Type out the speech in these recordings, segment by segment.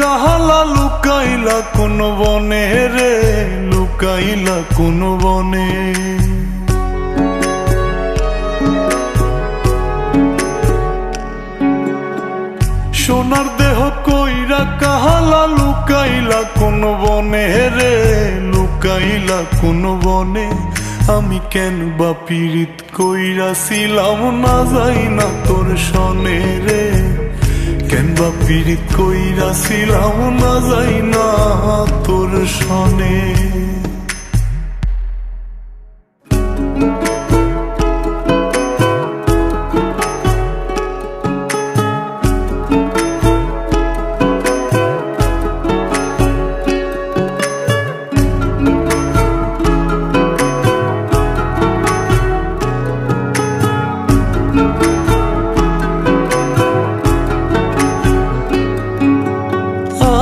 কাহালা লুকাইলা কোন বনে রে, লুকাইলা কোন বনে। সোনার দেহ কইরা কাহালা লুকাইলা কোন বনে রে, লুকাইলা কোন বনে। আমি কেন বা পীড়িত কইরাছিলাম না যাই না তোর সনে রে, কেন বা পীড়িত কইরাছিলাম না যাই না তোর সনে।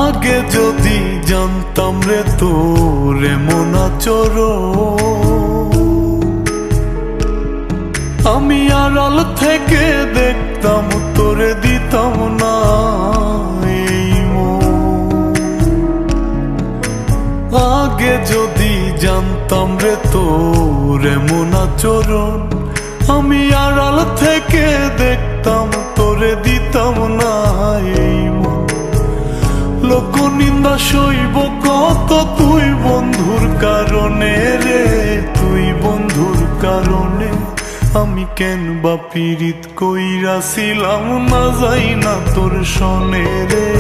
আগে যদি জানতাম রে তোর এমন আচরণ, আমি আড়াল থেকে দেখতাম তোরে দিতাম না এই মন। আগে যদি জানতাম রে তোর এমন আচরণ, আমি আড়াল থেকে দেখতাম তোরে দিতাম না এই মন। লোক নিন্দা সইব কত তুই বন্ধুর কারণে রে, তুই বন্ধুর কারণে। আমি কেন বা পীড়িত কইরাছিলাম না যাই না তোর সনে রে,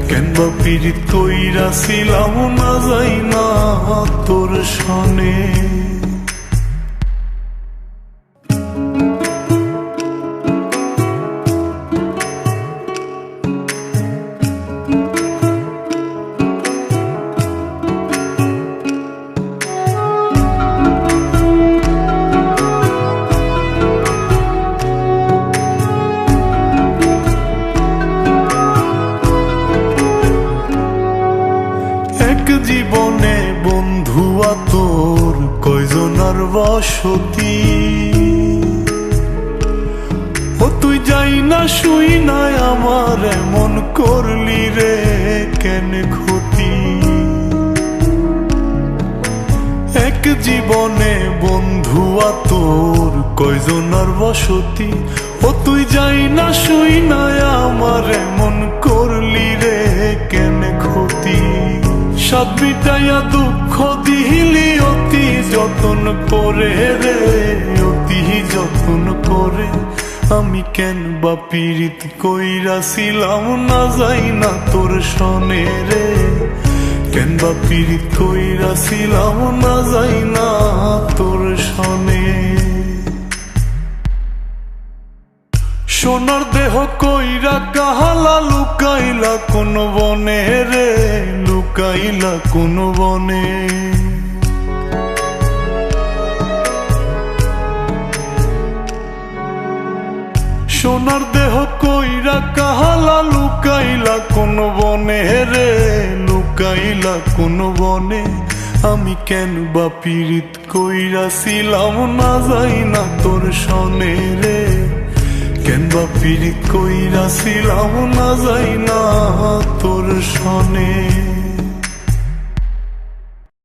কেন বা পীড়িত কইরাছিলাম না যাই না তোর সনে। জীবনে বন্ধুয়া তোর কয়জনার বসতি, ও তুই যাই না শুই নাই আমার এমন করলি রে কেন ক্ষতি। এক জীবনে বন্ধুয়া তোর কয়জনার বসতি, ও তুই যাই না শুই নাই আমার এমন করলি রে কেন ক্ষতি। সাত মিটাইয়া দুঃখ দিলি অতি যতন করে রে, অতি যতন করে। আমি কেন বা পীড়িত কইরাছিলাম না যাই না তোর সনে রে, কেন বা পীড়িত কইরাছিলাম না যাই না তোর সনে। সোনার দেহ কইরা কাহালা লুকাইলা কোন বনে রে, লুকাইলা কোন বনে। সোনার দেহ কইরা কাহালা লুকাইলা কোন বনে রে, লুকাইলা কোন বনে। আমি কেন বা পীড়িত কইরাছিলাম না যাই না তোর সনে রে, কেন বা পীড়িত কইরাছিলাম না যাই না তোর সনে।